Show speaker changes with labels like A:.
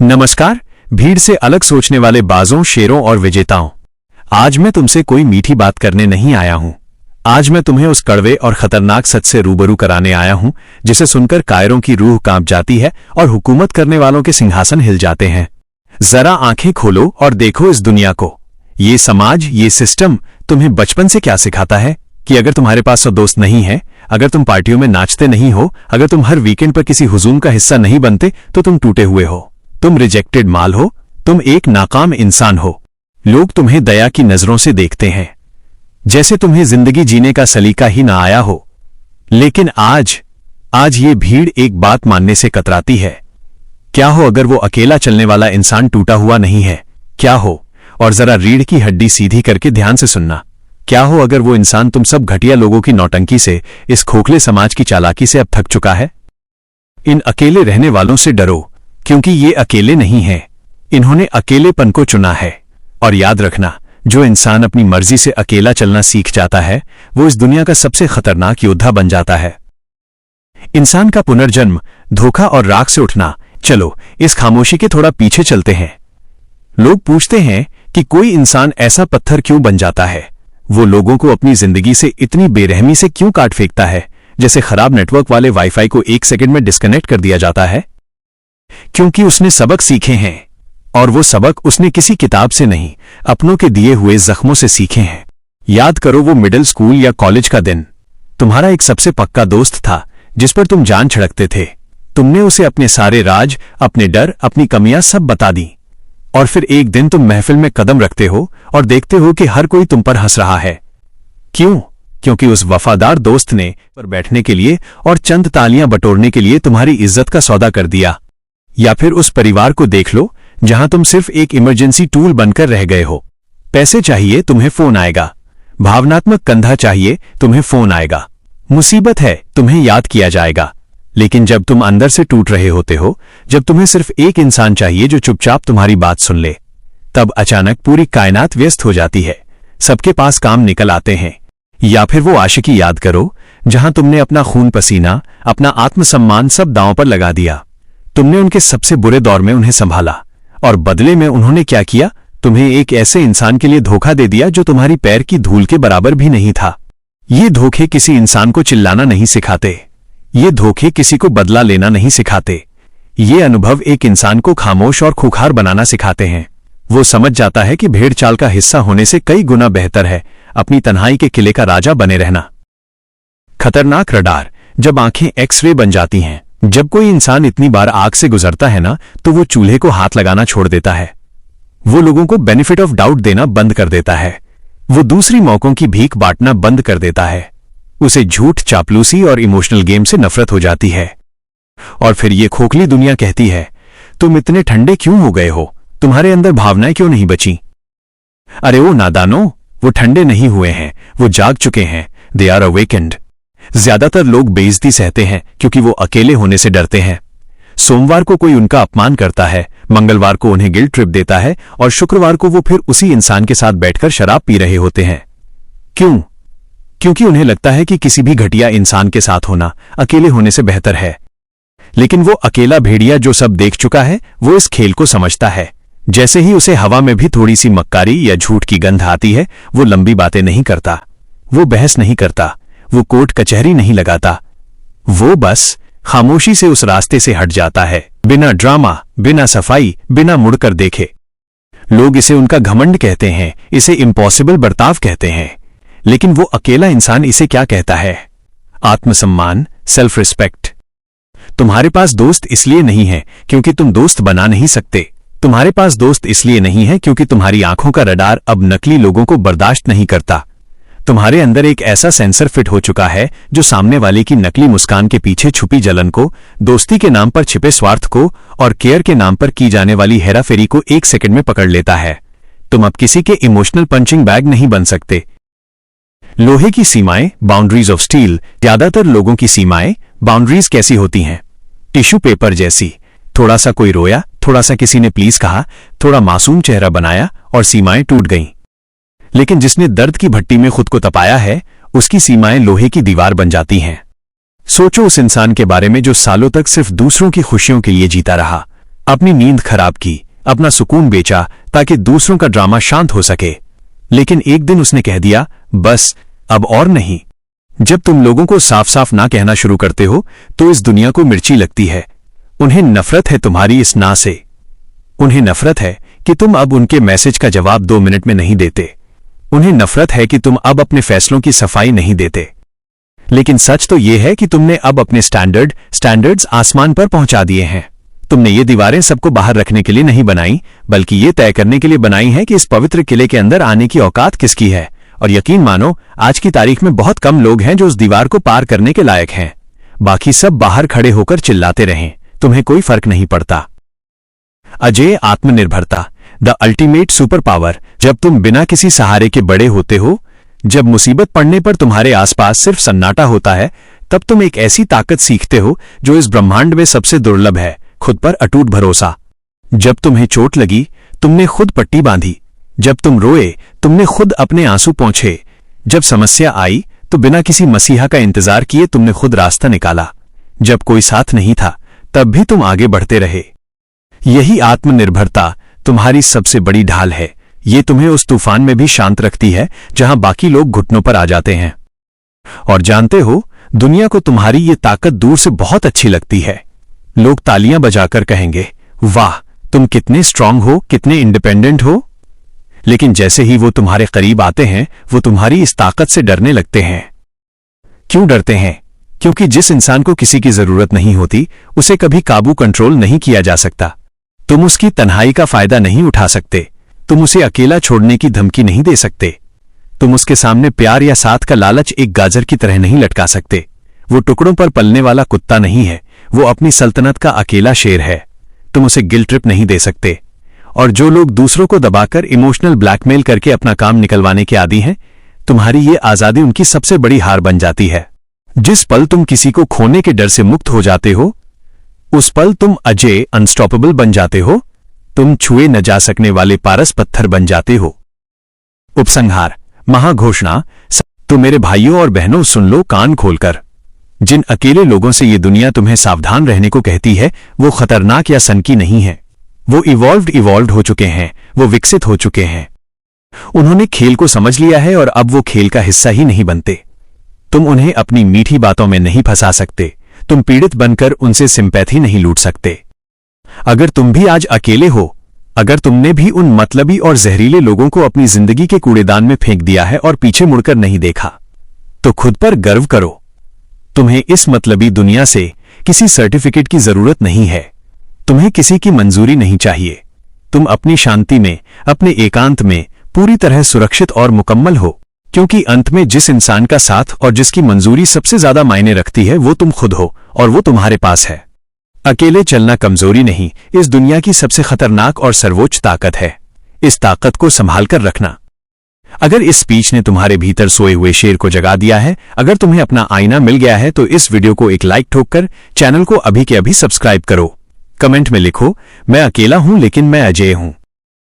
A: नमस्कार, भीड़ से अलग सोचने वाले बाजों, शेरों और विजेताओं। आज मैं तुमसे कोई मीठी बात करने नहीं आया हूं। आज मैं तुम्हें उस कड़वे और खतरनाक सच से रूबरू कराने आया हूं जिसे सुनकर कायरों की रूह कांप जाती है और हुकूमत करने वालों के सिंहासन हिल जाते हैं। जरा आंखें खोलो और देखो इस दुनिया को। ये समाज, ये सिस्टम तुम्हें बचपन से क्या सिखाता है कि अगर तुम्हारे पास दोस्त नहीं है, अगर तुम पार्टियों में नाचते नहीं हो, अगर तुम हर वीकेंड पर किसी हुजूम का हिस्सा नहीं बनते, तो तुम टूटे हुए हो, तुम रिजेक्टेड माल हो, तुम एक नाकाम इंसान हो। लोग तुम्हें दया की नजरों से देखते हैं, जैसे तुम्हें जिंदगी जीने का सलीका ही ना आया हो। लेकिन आज ये भीड़ एक बात मानने से कतराती है। क्या हो अगर वो अकेला चलने वाला इंसान टूटा हुआ नहीं है? क्या हो, और जरा रीढ़ की हड्डी सीधी करके ध्यान से सुनना, क्या हो अगर वो इंसान तुम सब घटिया लोगों की नौटंकी से, इस खोखले समाज की चालाकी से अब थक चुका है? इन अकेले रहने वालों से डरो, क्योंकि ये अकेले नहीं हैं। इन्होंने अकेलेपन को चुना है। और याद रखना, जो इंसान अपनी मर्जी से अकेला चलना सीख जाता है, वो इस दुनिया का सबसे खतरनाक योद्धा बन जाता है। इंसान का पुनर्जन्म, धोखा और राख से उठना। चलो इस खामोशी के थोड़ा पीछे चलते हैं। लोग पूछते हैं कि कोई इंसान ऐसा पत्थर क्यों बन जाता है? वो लोगों को अपनी जिंदगी से इतनी बेरहमी से क्यों काट फेंकता है, जैसे खराब नेटवर्क वाले वाईफाई को 1 सेकंड में डिस्कनेक्ट कर दिया जाता है? क्योंकि उसने सबक सीखे हैं, और वो सबक उसने किसी किताब से नहीं, अपनों के दिए हुए जख्मों से सीखे हैं। याद करो वो मिडिल स्कूल या कॉलेज का दिन। तुम्हारा एक सबसे पक्का दोस्त था जिस पर तुम जान छिड़कते थे। तुमने उसे अपने सारे राज, अपने डर, अपनी कमियां सब बता दी। और फिर एक दिन तुम महफिल में कदम रखते हो और देखते हो कि हर कोई तुम पर हंस रहा है। क्यों? क्योंकि उस वफादार दोस्त ने पर बैठने के लिए और चंद तालियां बटोरने के लिए तुम्हारी इज्जत का सौदा कर दिया। या फिर उस परिवार को देख लो जहां तुम सिर्फ एक इमरजेंसी टूल बनकर रह गए हो। पैसे चाहिए, तुम्हें फोन आएगा। भावनात्मक कंधा चाहिए, तुम्हें फोन आएगा। मुसीबत है, तुम्हें याद किया जाएगा। लेकिन जब तुम अंदर से टूट रहे होते हो, जब तुम्हें सिर्फ एक इंसान चाहिए जो चुपचाप तुम्हारी बात सुन ले, तब अचानक पूरी कायनात व्यस्त हो जाती है। सबके पास काम निकल आते हैं। या फिर वो आशिकी याद करो जहां तुमने अपना खून पसीना, अपना आत्मसम्मान सब दांव पर लगा दिया। तुमने उनके सबसे बुरे दौर में उन्हें संभाला, और बदले में उन्होंने क्या किया? तुम्हें एक ऐसे इंसान के लिए धोखा दे दिया जो तुम्हारी पैर की धूल के बराबर भी नहीं था। ये धोखे किसी इंसान को चिल्लाना नहीं सिखाते। ये धोखे किसी को बदला लेना नहीं सिखाते। ये अनुभव एक इंसान को खामोश और खुखार बनाना सिखाते हैं। वो समझ जाता है कि भेड़ चाल का हिस्सा होने से कई गुना बेहतर है अपनी तन्हाई के किले का राजा बने रहना। खतरनाक रडार, जब आंखें एक्सरे बन जाती हैं। जब कोई इंसान इतनी बार आग से गुजरता है ना, तो वो चूल्हे को हाथ लगाना छोड़ देता है। वो लोगों को बेनिफिट ऑफ डाउट देना बंद कर देता है। वो दूसरी मौकों की भीख बांटना बंद कर देता है। उसे झूठ, चापलूसी और इमोशनल गेम से नफरत हो जाती है। और फिर ये खोखली दुनिया कहती है, तुम इतने ठंडे क्यों हो गए हो? तुम्हारे अंदर भावनाएं क्यों नहीं बची? अरे ओ नादानो, वो ठंडे नहीं हुए हैं, वो जाग चुके हैं। They are awakened. ज्यादातर लोग बेइज्जती सहते हैं क्योंकि वो अकेले होने से डरते हैं। सोमवार को कोई उनका अपमान करता है, मंगलवार को उन्हें गिल्ट ट्रिप देता है, और शुक्रवार को वो फिर उसी इंसान के साथ बैठकर शराब पी रहे होते हैं। क्यों? क्योंकि उन्हें लगता है कि किसी भी घटिया इंसान के साथ होना अकेले होने से बेहतर है। लेकिन वो अकेला भेड़िया जो सब देख चुका है, वो इस खेल को समझता है। जैसे ही उसे हवा में भी थोड़ी सी मक्कारी या झूठ की गंध आती है, वो लंबी बातें नहीं करता, वो बहस नहीं करता, वो कोर्ट कचहरी नहीं लगाता। वो बस खामोशी से उस रास्ते से हट जाता है, बिना ड्रामा, बिना सफाई, बिना मुड़कर देखे। लोग इसे उनका घमंड कहते हैं, इसे इम्पॉसिबल बर्ताव कहते हैं। लेकिन वो अकेला इंसान इसे क्या कहता है? आत्मसम्मान, सेल्फ रिस्पेक्ट। तुम्हारे पास दोस्त इसलिए नहीं है क्योंकि तुम दोस्त बना नहीं सकते। तुम्हारे पास दोस्त इसलिए नहीं है क्योंकि तुम्हारी आंखों का रडार अब नकली लोगों को बर्दाश्त नहीं करता। तुम्हारे अंदर एक ऐसा सेंसर फिट हो चुका है जो सामने वाले की नकली मुस्कान के पीछे छुपी जलन को, दोस्ती के नाम पर छिपे स्वार्थ को, और केयर के नाम पर की जाने वाली हेराफेरी को 1 सेकंड में पकड़ लेता है। तुम अब किसी के इमोशनल पंचिंग बैग नहीं बन सकते। लोहे की सीमाएं, बाउंड्रीज ऑफ स्टील। ज्यादातर लोगों की सीमाएं, बाउंड्रीज कैसी होती हैं? टिश्यू पेपर जैसी। थोड़ा सा कोई रोया, थोड़ा सा किसी ने प्लीज कहा, थोड़ा मासूम चेहरा बनाया और सीमाएं टूट गईं। लेकिन जिसने दर्द की भट्टी में खुद को तपाया है, उसकी सीमाएं लोहे की दीवार बन जाती हैं। सोचो उस इंसान के बारे में जो सालों तक सिर्फ दूसरों की खुशियों के लिए जीता रहा, अपनी नींद खराब की, अपना सुकून बेचा ताकि दूसरों का ड्रामा शांत हो सके। लेकिन एक दिन उसने कह दिया, बस अब और नहीं। जब तुम लोगों को साफ साफ ना कहना शुरू करते हो तो इस दुनिया को मिर्ची लगती है। उन्हें नफरत है तुम्हारी इस ना से। उन्हें नफरत है कि तुम अब उनके मैसेज का जवाब 2 मिनट में नहीं देते। उन्हें नफरत है कि तुम अब अपने फैसलों की सफाई नहीं देते। लेकिन सच तो यह है कि तुमने अब अपने स्टैंडर्ड्स आसमान पर पहुंचा दिए हैं। तुमने ये दीवारें सबको बाहर रखने के लिए नहीं बनाई, बल्कि ये तय करने के लिए बनाई हैं कि इस पवित्र किले के अंदर आने की औकात किसकी है। और यकीन मानो, आज की तारीख में बहुत कम लोग हैं जो उस दीवार को पार करने के लायक हैं। बाकी सब बाहर खड़े होकर चिल्लाते रहें, तुम्हें कोई फर्क नहीं पड़ता। अजेय आत्मनिर्भरता, द अल्टीमेट सुपर पावर। जब तुम बिना किसी सहारे के बड़े होते हो, जब मुसीबत पड़ने पर तुम्हारे आसपास सिर्फ सन्नाटा होता है, तब तुम एक ऐसी ताकत सीखते हो जो इस ब्रह्मांड में सबसे दुर्लभ है, खुद पर अटूट भरोसा। जब तुम्हें चोट लगी, तुमने खुद पट्टी बांधी। जब तुम रोए, तुमने खुद अपने आंसू पोंछे। जब समस्या आई तो बिना किसी मसीहा का इंतजार किए तुमने खुद रास्ता निकाला। जब कोई साथ नहीं था, तब भी तुम आगे बढ़ते रहे। यही आत्मनिर्भरता तुम्हारी सबसे बड़ी ढाल है। ये तुम्हें उस तूफान में भी शांत रखती है जहां बाकी लोग घुटनों पर आ जाते हैं। और जानते हो, दुनिया को तुम्हारी ये ताकत दूर से बहुत अच्छी लगती है। लोग तालियां बजाकर कहेंगे, वाह तुम कितने स्ट्रांग हो, कितने इंडिपेंडेंट हो। लेकिन जैसे ही वो तुम्हारे करीब आते हैं, वो तुम्हारी इस ताकत से डरने लगते हैं। क्यों डरते हैं? क्योंकि जिस इंसान को किसी की जरूरत नहीं होती, उसे कभी काबू कंट्रोल नहीं किया जा सकता। तुम उसकी तन्हाई का फायदा नहीं उठा सकते। तुम उसे अकेला छोड़ने की धमकी नहीं दे सकते। तुम उसके सामने प्यार या साथ का लालच एक गाजर की तरह नहीं लटका सकते। वो टुकड़ों पर पलने वाला कुत्ता नहीं है, वो अपनी सल्तनत का अकेला शेर है। तुम उसे गिल्ट ट्रिप नहीं दे सकते। और जो लोग दूसरों को दबाकर इमोशनल ब्लैकमेल करके अपना काम निकलवाने के आदी हैं, तुम्हारी ये आजादी उनकी सबसे बड़ी हार बन जाती है। जिस पल तुम किसी को खोने के डर से मुक्त हो जाते हो, उस पल तुम अजेय अनस्टॉपेबल बन जाते हो। तुम छुए न जा सकने वाले पारस पत्थर बन जाते हो। उपसंहार, महाघोषणा। तो मेरे भाइयों और बहनों, सुन लो कान खोलकर। जिन अकेले लोगों से ये दुनिया तुम्हें सावधान रहने को कहती है, वो खतरनाक या सनकी नहीं है। वो इवॉल्व्ड हो चुके हैं, वो विकसित हो चुके हैं। उन्होंने खेल को समझ लिया है और अब वो खेल का हिस्सा ही नहीं बनते। तुम उन्हें अपनी मीठी बातों में नहीं फंसा सकते। तुम पीड़ित बनकर उनसे सिंपैथी नहीं लूट सकते। अगर तुम भी आज अकेले हो, अगर तुमने भी उन मतलबी और जहरीले लोगों को अपनी जिंदगी के कूड़ेदान में फेंक दिया है और पीछे मुड़कर नहीं देखा, तो खुद पर गर्व करो। तुम्हें इस मतलबी दुनिया से किसी सर्टिफिकेट की जरूरत नहीं है। तुम्हें किसी की मंजूरी नहीं चाहिए। तुम अपनी शांति में, अपने एकांत में पूरी तरह सुरक्षित और मुकम्मल हो, क्योंकि अंत में जिस इंसान का साथ और जिसकी मंजूरी सबसे ज्यादा मायने रखती है, वो तुम खुद हो और वो तुम्हारे पास है। अकेले चलना कमजोरी नहीं, इस दुनिया की सबसे खतरनाक और सर्वोच्च ताकत है। इस ताकत को संभाल कर रखना। अगर इस स्पीच ने तुम्हारे भीतर सोए हुए शेर को जगा दिया है, अगर तुम्हें अपना आईना मिल गया है, तो इस वीडियो को एक लाइक ठोककर चैनल को अभी के अभी सब्सक्राइब करो। कमेंट में लिखो, मैं अकेला हूं लेकिन मैं अजेय हूं।